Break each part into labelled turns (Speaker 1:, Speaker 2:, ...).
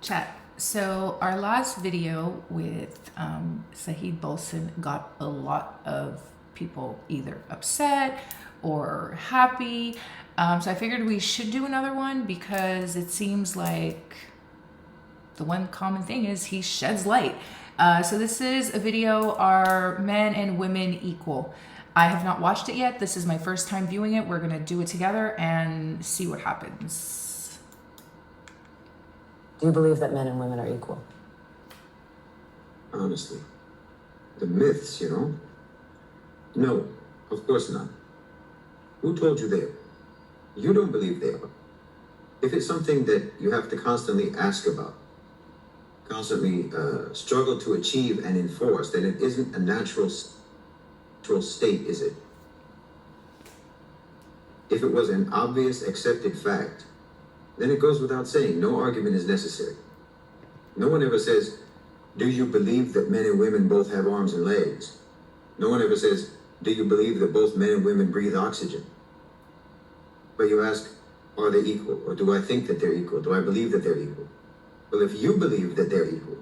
Speaker 1: Chat. So our last video with Shahid Bolsen got a lot of people either upset or happy. So I figured we should do another one because it seems like the one common thing is he sheds light. So this is a video, are men and women equal? I have not watched it yet. This is my first time viewing it. We're gonna do it together and see what happens.
Speaker 2: Do you believe that men and women are equal?
Speaker 3: Honestly, the myths, No, of course not. Who told you they are? You don't believe they are. If it's something that you have to constantly ask about, constantly struggle to achieve and enforce, then it isn't a natural state, is it? If it was an obvious, accepted fact, then it goes without saying, no argument is necessary. No one ever says, do you believe that men and women both have arms and legs? No one ever says, do you believe that both men and women breathe oxygen? But you ask, are they equal? Or do I think that they're equal? Do I believe that they're equal? Well, if you believe that they're equal,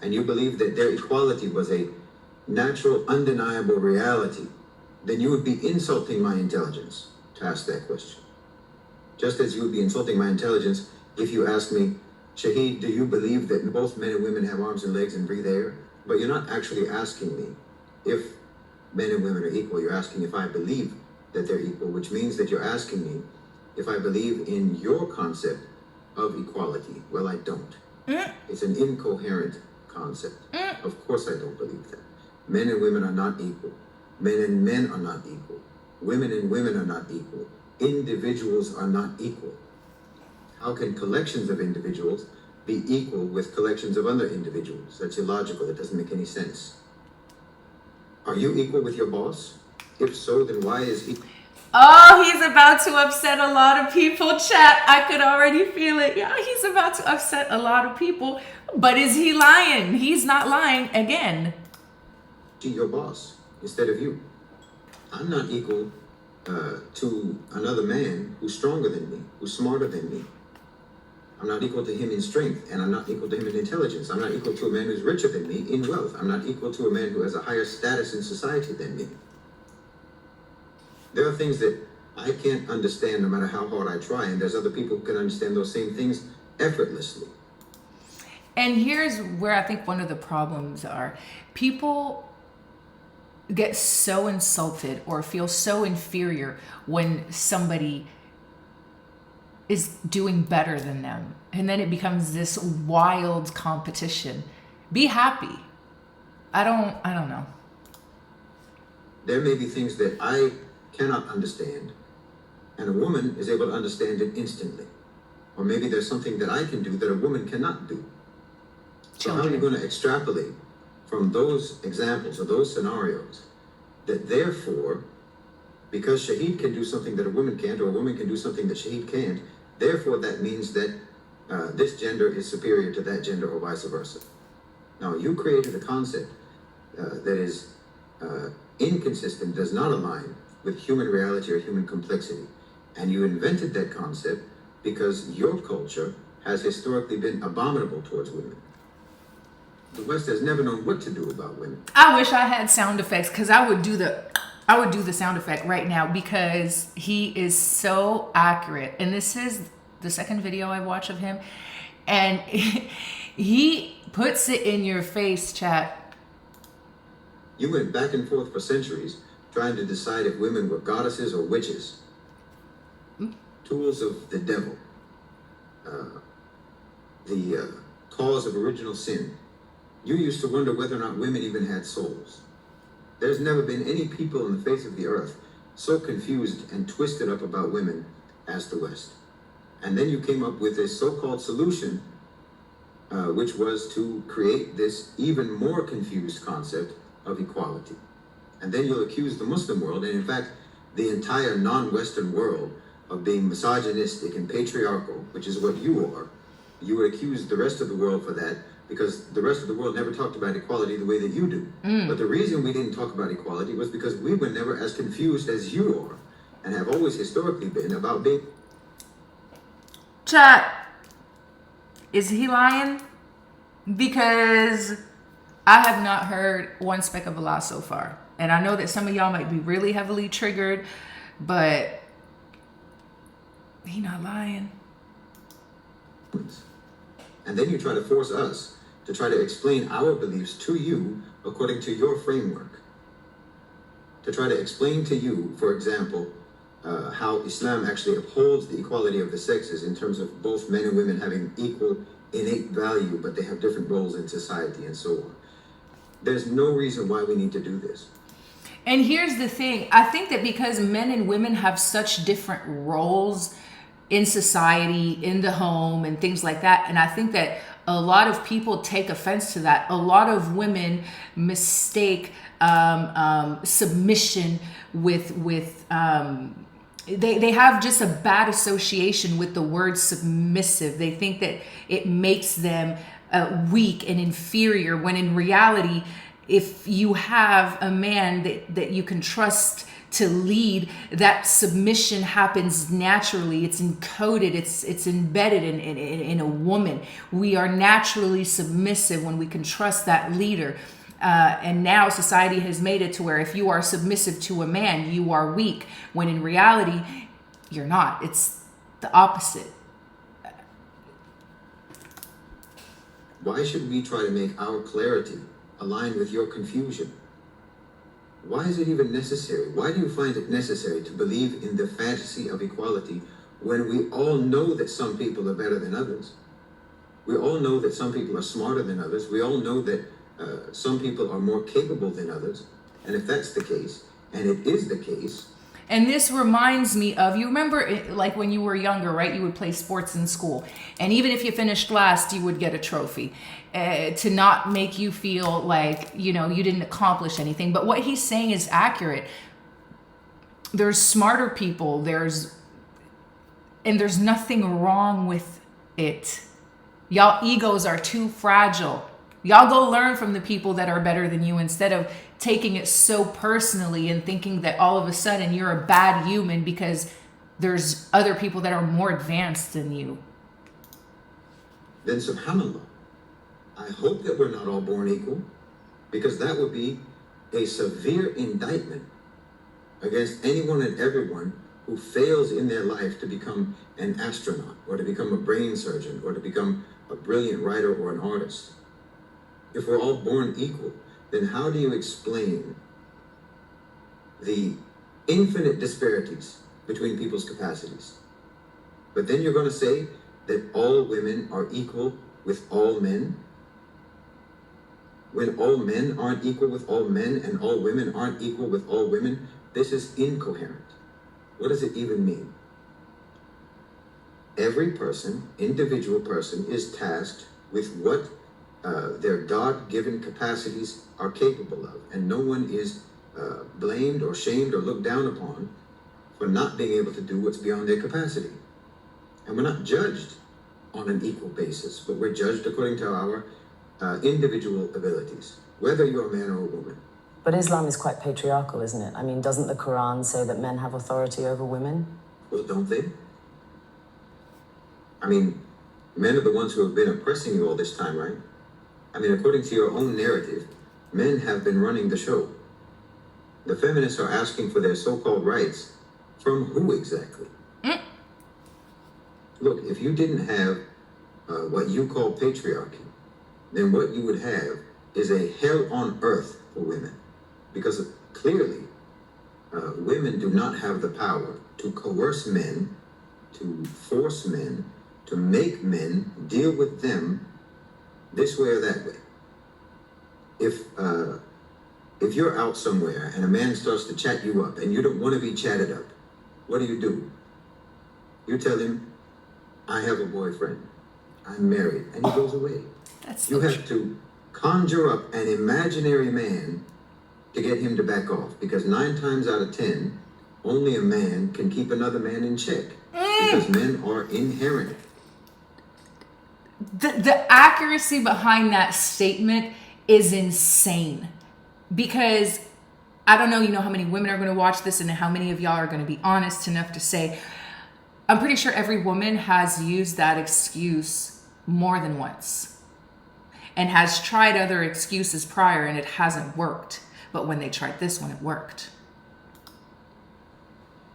Speaker 3: and you believe that their equality was a natural, undeniable reality, then you would be insulting my intelligence to ask that question. Just as you would be insulting my intelligence if you asked me, Shahid, do you believe that both men and women have arms and legs and breathe air? But you're not actually asking me if men and women are equal. You're asking if I believe that they're equal, which means that you're asking me if I believe in your concept of equality. Well, I don't. It's an incoherent concept. Of course I don't believe that. Men and women are not equal. Men and men are not equal. Women and women are not equal. Individuals are not equal. How can collections of individuals be equal with collections of other individuals? That's illogical. It doesn't make any sense. Are you equal with your boss? If so, then why is he...
Speaker 1: Oh, he's about to upset a lot of people, chat. I could already feel it. Yeah, he's about to upset a lot of people. But is he lying? He's not lying again.
Speaker 3: Your boss instead of you. I'm not equal to another man who's stronger than me, who's smarter than me. I'm not equal to him in strength, and I'm not equal to him in intelligence. I'm not equal to a man who's richer than me in wealth. I'm not equal to a man who has a higher status in society than me. There are things that I can't understand no matter how hard I try, and there's other people who can understand those same things effortlessly.
Speaker 1: And here's where I think one of the problems are. People get so insulted or feel so inferior when somebody is doing better than them. And then it becomes this wild competition. Be happy. I don't know.
Speaker 3: There may be things that I cannot understand, and a woman is able to understand it instantly. Or maybe there's something that I can do that a woman cannot do. So how are you going to extrapolate from those examples or those scenarios that therefore, because Shahid can do something that a woman can't, or a woman can do something that Shahid can't, therefore that means that this gender is superior to that gender or vice versa. Now, you created a concept that is inconsistent, does not align with human reality or human complexity. And you invented that concept because your culture has historically been abominable towards women. The West has never known what to do about women.
Speaker 1: I wish I had sound effects because I would do the sound effect right now because he is so accurate. And this is the second video I watch of him. And he puts it in your face, chat.
Speaker 3: You went back and forth for centuries trying to decide if women were goddesses or witches. Tools of the devil. The cause of original sin. You used to wonder whether or not women even had souls. There's never been any people on the face of the earth so confused and twisted up about women as the West. And then you came up with this so-called solution, which was to create this even more confused concept of equality. And then you'll accuse the Muslim world, and in fact, the entire non-Western world, of being misogynistic and patriarchal, which is what you are. You would accuse the rest of the world for that, because the rest of the world never talked about equality the way that you do. But the reason we didn't talk about equality was because we were never as confused as you are, and have always historically been about being...
Speaker 1: Chat. Is he lying? Because I have not heard one speck of a lie so far. And I know that some of y'all might be really heavily triggered, but he not lying.
Speaker 3: And then you try to force us to try to explain our beliefs to you according to your framework. To try to explain to you, for example, how Islam actually upholds the equality of the sexes in terms of both men and women having equal innate value, but they have different roles in society and so on. There's no reason why we need to do this.
Speaker 1: And here's the thing. I think that because men and women have such different roles in society, in the home, and things like that, and I think that a lot of people take offense to that. A lot of women mistake submission with they have just a bad association with the word submissive. They think that it makes them weak and inferior, when in reality, if you have a man that you can trust to lead, that submission happens naturally. It's encoded, it's embedded in a woman. We are naturally submissive when we can trust that leader. And now society has made it to where if you are submissive to a man, you are weak, when in reality, you're not. It's the opposite.
Speaker 3: Why should we try to make our clarity align with your confusion? Why is it even necessary? Why do you find it necessary to believe in the fantasy of equality when we all know that some people are better than others? We all know that some people are smarter than others. We all know that some people are more capable than others. And if that's the case, and it is the case.
Speaker 1: And this reminds me of, you remember like when you were younger, right? You would play sports in school. And even if you finished last, you would get a trophy to not make you feel like, you didn't accomplish anything. But what he's saying is accurate. There's smarter people. There's nothing wrong with it. Y'all egos are too fragile. Y'all go learn from the people that are better than you instead of taking it so personally and thinking that all of a sudden you're a bad human because there's other people that are more advanced than you.
Speaker 3: Then subhanAllah, I hope that we're not all born equal, because that would be a severe indictment against anyone and everyone who fails in their life to become an astronaut or to become a brain surgeon or to become a brilliant writer or an artist. If we're all born equal, then how do you explain the infinite disparities between people's capacities? But then you're going to say that all women are equal with all men? When all men aren't equal with all men and all women aren't equal with all women, this is incoherent. What does it even mean? Every person, individual person, is tasked with what their God-given capacities are capable of, and no one is blamed or shamed or looked down upon for not being able to do what's beyond their capacity. And we're not judged on an equal basis, but we're judged according to our individual abilities, whether you're a man or a woman.
Speaker 2: But Islam is quite patriarchal, isn't it? I mean, doesn't the Quran say that men have authority over women?
Speaker 3: Well, don't they? I mean, men are the ones who have been oppressing you all this time, right? I mean, according to your own narrative, men have been running the show. The feminists are asking for their so-called rights. From who exactly? Look, if you didn't have what you call patriarchy, then what you would have is a hell on earth for women. Because clearly, women do not have the power to coerce men, to force men, to make men deal with them this way or that way. If you're out somewhere and a man starts to chat you up and you don't want to be chatted up, what do? You tell him, I have a boyfriend, I'm married, and he goes away. You have to conjure up an imaginary man to get him to back off, because 9 times out of 10, only a man can keep another man in check, because men are inherent.
Speaker 1: The accuracy behind that statement is insane, because I don't know, how many women are going to watch this and how many of y'all are going to be honest enough to say, I'm pretty sure every woman has used that excuse more than once and has tried other excuses prior and it hasn't worked. But when they tried this one, it worked.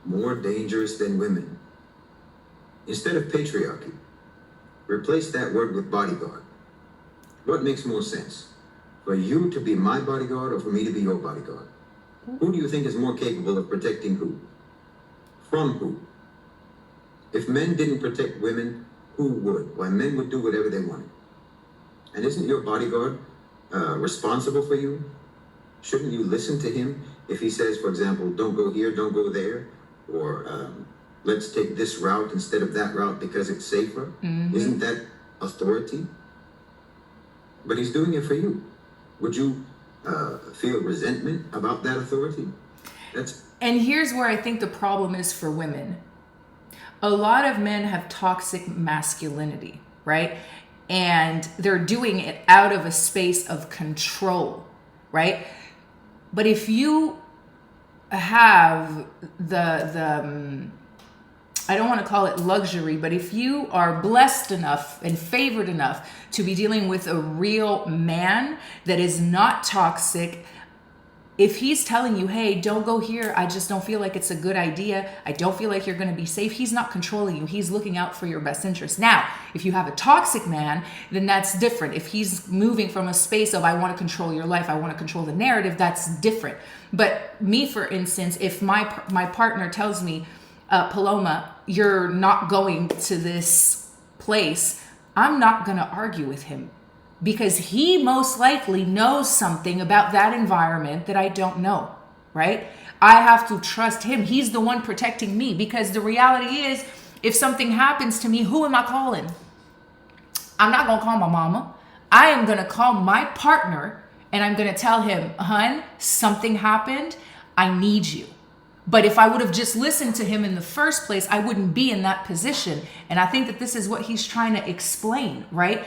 Speaker 3: More dangerous than women. Instead of patriarchy, replace that word with bodyguard. What makes more sense? For you to be my bodyguard or for me to be your bodyguard? Who do you think is more capable of protecting who? From who? If men didn't protect women, who would? Why, men would do whatever they wanted. And isn't your bodyguard responsible for you? Shouldn't you listen to him if he says, for example, don't go here, don't go there, or let's take this route instead of that route because it's safer? Mm-hmm. Isn't that authority? But he's doing it for you. Would you feel resentment about that authority?
Speaker 1: And here's where I think the problem is for women. A lot of men have toxic masculinity, right? And they're doing it out of a space of control, right? But if you have the I don't want to call it luxury, but if you are blessed enough and favored enough to be dealing with a real man that is not toxic, if he's telling you, hey, don't go here, I just don't feel like it's a good idea, I don't feel like you're going to be safe, he's not controlling you. He's looking out for your best interest. Now, if you have a toxic man, then that's different. If he's moving from a space of, I want to control your life, I want to control the narrative, that's different. But me, for instance, if my partner tells me, Paloma, you're not going to this place, I'm not going to argue with him. Because he most likely knows something about that environment that I don't know, right? I have to trust him. He's the one protecting me, because the reality is, if something happens to me, who am I calling? I'm not going to call my mama. I am going to call my partner and I'm going to tell him, hun, something happened. I need you. But if I would have just listened to him in the first place, I wouldn't be in that position. And I think that this is what he's trying to explain, right?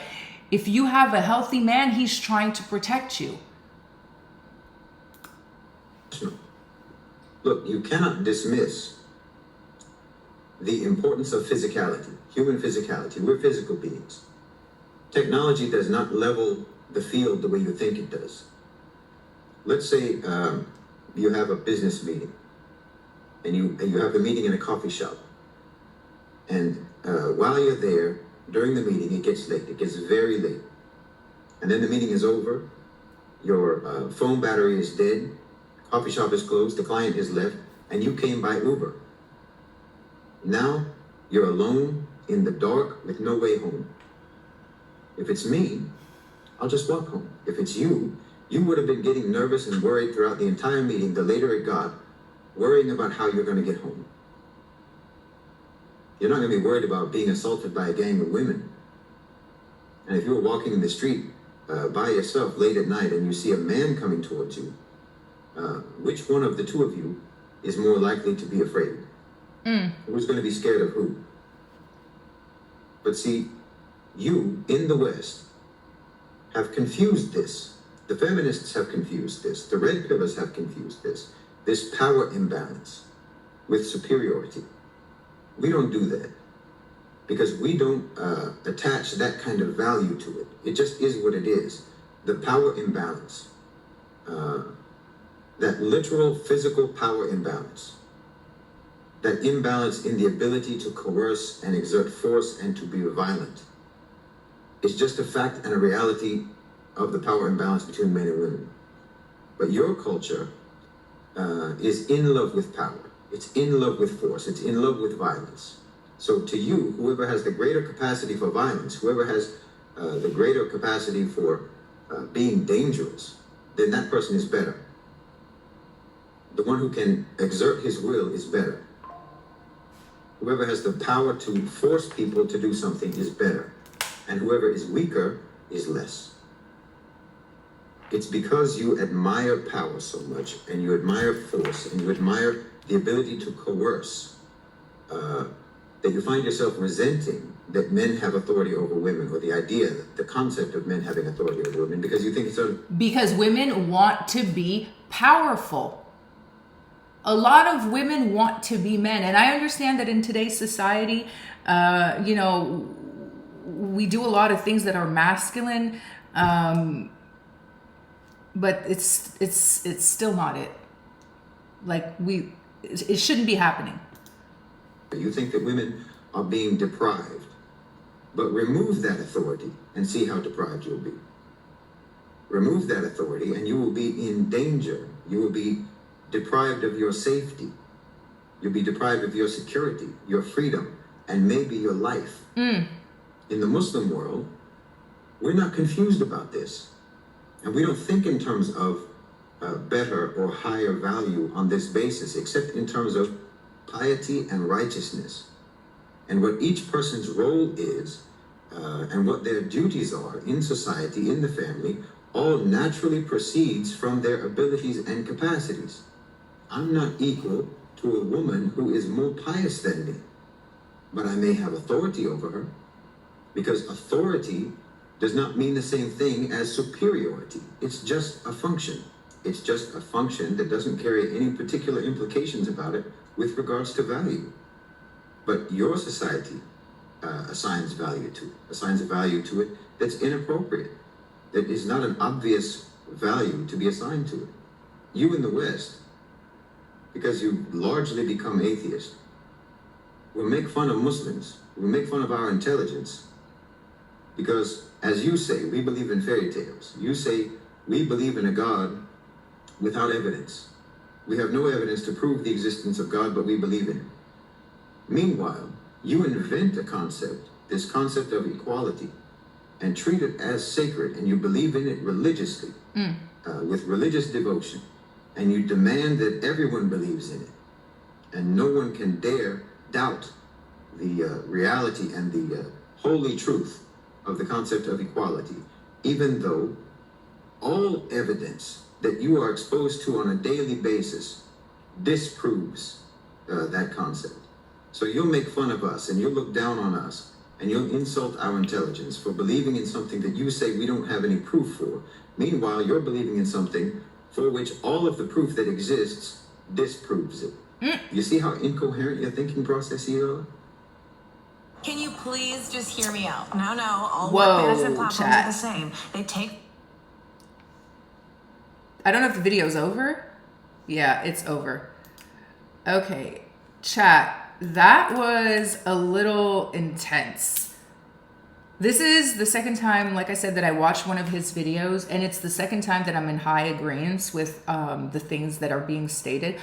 Speaker 1: If you have a healthy man, he's trying to protect you.
Speaker 3: Look, you cannot dismiss the importance of physicality, human physicality. We're physical beings. Technology does not level the field the way you think it does. Let's say you have a business meeting, and you have a meeting in a coffee shop. And while you're there, during the meeting, it gets late. It gets very late. And then the meeting is over. Your phone battery is dead. Coffee shop is closed. The client is left. And you came by Uber. Now, you're alone in the dark with no way home. If it's me, I'll just walk home. If it's you, you would have been getting nervous and worried throughout the entire meeting, the later it got, worrying about how you're going to get home. You're not going to be worried about being assaulted by a gang of women. And if you're walking in the street by yourself late at night and you see a man coming towards you, which one of the two of you is more likely to be afraid? Who's going to be scared of who? But see, you in the West have confused this. The feminists have confused this. The red pillars have confused this power imbalance with superiority. We don't do that because we don't attach that kind of value to it. It just is what it is. The power imbalance, that literal physical power imbalance, that imbalance in the ability to coerce and exert force and to be violent, is just a fact and a reality of the power imbalance between men and women. But your culture is in love with power. It's in love with force. It's in love with violence. So to you, whoever has the greater capacity for violence, whoever has the greater capacity for being dangerous, then that person is better. The one who can exert his will is better. Whoever has the power to force people to do something is better. And whoever is weaker is less. It's because you admire power so much, and you admire force, and you admire the ability to coerce, that you find yourself resenting that men have authority over women, or the idea, the concept of men having authority over women, because you think it's sort of... Because
Speaker 1: women want to be powerful. A lot of women want to be men. And I understand that in today's society, we do a lot of things that are masculine, but it's still not it. Like it shouldn't be happening.
Speaker 3: You think that women are being deprived, but remove that authority and see how deprived you'll be. Remove that authority and you will be in danger. You will be deprived of your safety. You'll be deprived of your security, your freedom, and maybe your life. In the Muslim world, we're not confused about this. And we don't think in terms of better or higher value on this basis, except in terms of piety and righteousness. And what each person's role is, and what their duties are in society, in the family, all naturally proceeds from their abilities and capacities. I'm not equal to a woman who is more pious than me, but I may have authority over her, because authority does not mean the same thing as superiority. It's just a function. It's just a function that doesn't carry any particular implications about it with regards to value. But your society assigns a value to it that's inappropriate, that is not an obvious value to be assigned to it. You in the West, because you largely become atheist, will make fun of Muslims, will make fun of our intelligence, because, as you say, we believe in fairy tales. You say, we believe in a God without evidence. We have no evidence to prove the existence of God, but we believe in him. Meanwhile, you invent a concept, this concept of equality, and treat it as sacred, and you believe in it religiously, with religious devotion, and you demand that everyone believes in it, and no one can dare doubt the reality and the holy truth of the concept of equality, even though all evidence that you are exposed to on a daily basis disproves that concept. So you'll make fun of us, and you'll look down on us, and you'll insult our intelligence for believing in something that you say we don't have any proof for. Meanwhile, you're believing in something for which all of the proof that exists disproves it. You see how incoherent your thinking processes are?
Speaker 4: Can you please just hear me out? No, all
Speaker 1: Whoa,
Speaker 4: work management platforms
Speaker 1: chat.
Speaker 4: are the same. They take...
Speaker 1: I don't know if the video's over. Yeah, it's over. Okay, chat. That was a little intense. This is the second time, like I said, that I watched one of his videos, and it's the second time that I'm in high agreement with the things that are being stated.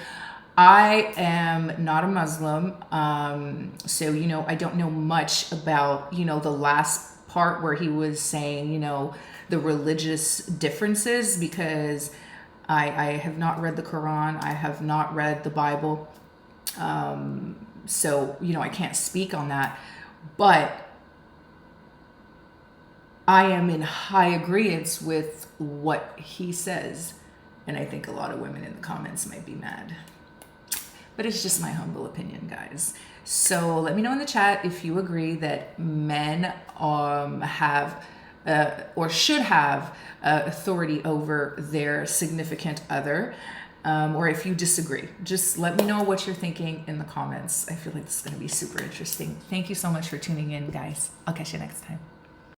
Speaker 1: I am not a Muslim, so, you know, I don't know much about, you know, the last part where he was saying, you know, the religious differences, because I have not read the Quran. I have not read the Bible. So, you know, I can't speak on that, but I am in high agreement with what he says. And I think a lot of women in the comments might be mad, but it's just my humble opinion, guys. So let me know in the chat if you agree that men have or should have authority over their significant other, or if you disagree. Just let me know what you're thinking in the comments. I feel like this is going to be super interesting. Thank you so much for tuning in, guys. I'll catch you next time.